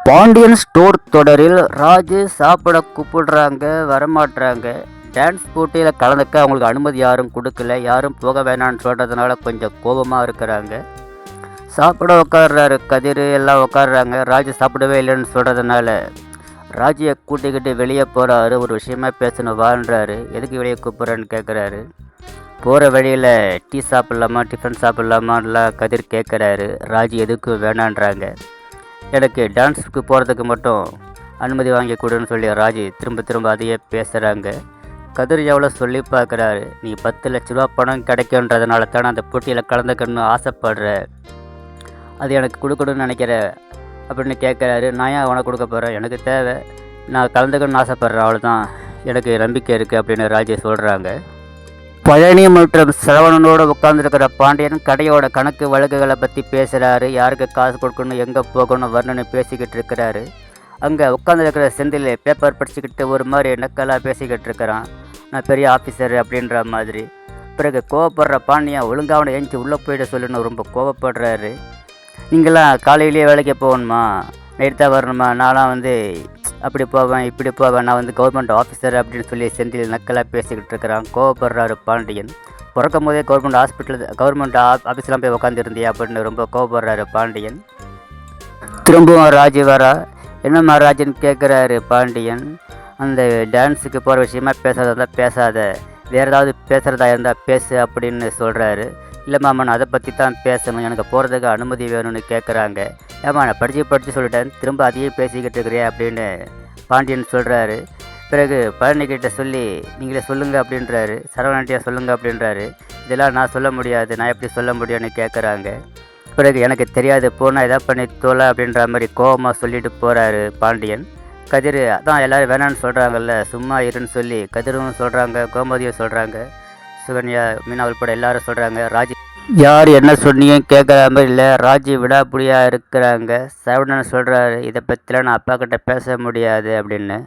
Pandian store தொடரில் ராஜு சாப்பிட கூப்பிடுறாங்க, வரமாட்றாங்க. டான்ஸ் போட்டியில் கலந்துக்க அவங்களுக்கு அனுமதி யாரும் கொடுக்கல. யாரும் போக வேணான்னு சொல்கிறதுனால கொஞ்சம் கோபமாக இருக்கிறாங்க. சாப்பிட உட்காடுறாரு கதிர், எல்லாம் உட்காடுறாங்க. ராஜு சாப்பிடவே இல்லைன்னு சொல்கிறதுனால ராஜியை கூட்டிக்கிட்டு வெளியே போகிறாரு. ஒரு விஷயமா பேசணும் வாழ்றாரு. எதுக்கு வெளியே கூப்பிட்றேன்னு கேட்குறாரு. போகிற வழியில் டீ சாப்பிட்லாமா, டிஃபன் சாப்பிட்லாமான்லாம் கதிர் கேட்குறாரு. ராஜி எதுக்கும் வேணான்றாங்க. எனக்கு டான்ஸுக்கு போகிறதுக்கு மட்டும் அனுமதி வாங்கி கொடுன்னு சொல்லி ராஜி திரும்ப அதையே பேசுகிறாங்க. கதிர் எவ்வளோ சொல்லி பார்க்குறாரு. நீ 10 லட்ச ரூபா பணம் கிடைக்குன்றதுனால தானே அந்த போட்டியில் கலந்துக்கணும்னு ஆசைப்படுற, அது எனக்கு கொடுக்கணும்னு நினைக்கிற அப்படின்னு கேட்குறாரு. நான் ஏன் உனக்கு கொடுக்க போகிறேன், எனக்கு தேவை, நான் கலந்துக்கணும்னு ஆசைப்பட்றேன், அவ்வளோதான், எனக்கு நம்பிக்கை இருக்குது அப்படின்னு ராஜி சொல்கிறாங்க. பழனி மற்றும் சரவணனோடு உட்காந்துருக்கிற பாண்டியன் கடையோட கணக்கு வழக்குகளை பற்றி பேசுகிறாரு. யாருக்கு காசு கொடுக்கணும், எங்கே போகணும், வரணுன்னு பேசிக்கிட்டு இருக்கிறாரு. அங்கே உட்காந்துருக்கிற செந்தில் பேப்பர் படிச்சுக்கிட்டு ஒரு மாதிரி நக்கலாக பேசிக்கிட்டு இருக்கிறான். நான் பெரிய ஆஃபீஸர் அப்படின்ற மாதிரி. பிறகு கோவப்படுற பாண்டியன் ஒழுங்காக அவனை எழுந்து உள்ளே போயிட சொல்லுன்னு ரொம்ப கோவப்படுறாரு. நீங்களாம் காலையிலேயே வேலைக்கு போகணுமா, நைட்டு தான் வரணுமா, நான்லாம் அப்படி போவேன் இப்படி போவேன், நான் கவர்மெண்ட் ஆஃபீஸர் அப்படின்னு சொல்லி செந்தில் நக்கலாக பேசிக்கிட்டு இருக்கிறான். கோவப்படுறாரு பாண்டியன். பிறக்கும் போதே கவர்மெண்ட் ஆஃபீஸ்லாம் போய் உட்காந்துருந்தியா அப்படின்னு ரொம்ப கோவப்படுறாரு பாண்டியன். திரும்பவும் ராஜு வரா. என்னம்மா ராஜுன்னு கேட்குறாரு பாண்டியன். அந்த டான்ஸுக்கு போகிற விஷயமா பேசாத இருந்தால் பேசாத, வேறு ஏதாவது பேசுகிறதா இருந்தால் பேசு அப்படின்னு சொல்கிறாரு. இல்லைம்மா, நான் அதை பற்றி தான் பேசணும், எனக்கு போகிறதுக்கு அனுமதி வேணும்னு கேட்குறாங்க. ஏம்மா, நான் படித்து சொல்லிட்டேன், திரும்ப அதையே பேசிக்கிட்டு இருக்கிறேன் அப்படின்னு பாண்டியன் சொல்கிறாரு. பிறகு பழனிக்கிட்ட சொல்லி நீங்களே சொல்லுங்கள் அப்படின்றாரு. சரவணன்ட்டியா சொல்லுங்கள் அப்படின்றாரு. இதெல்லாம் நான் சொல்ல முடியாது, நான் எப்படி சொல்ல முடியும்னு கேட்குறாங்க. பிறகு எனக்கு தெரியாது, போனால் எதாவது பண்ணி தோலை அப்படின்ற மாதிரி கோபமாக சொல்லிட்டு போகிறாரு பாண்டியன். கதிர் அதான் எல்லோரும் வேணான்னு சொல்கிறாங்கல்ல, சும்மா இருன்னு சொல்லி கதிரும் சொல்கிறாங்க, கோமதியும் சொல்கிறாங்க, சுகன்யா, மீனா உள்பட எல்லாரும் சொல்கிறாங்க. ராஜி யார் என்ன சொன்னீங்க கேட்குற மாதிரி இல்லை, ராஜி விடாப்புடியாக இருக்கிறாங்க. சரவணன் சொல்கிறாரு, இதை பற்றிலாம் நான் அப்பா கிட்ட பேச முடியாது அப்படின்னு.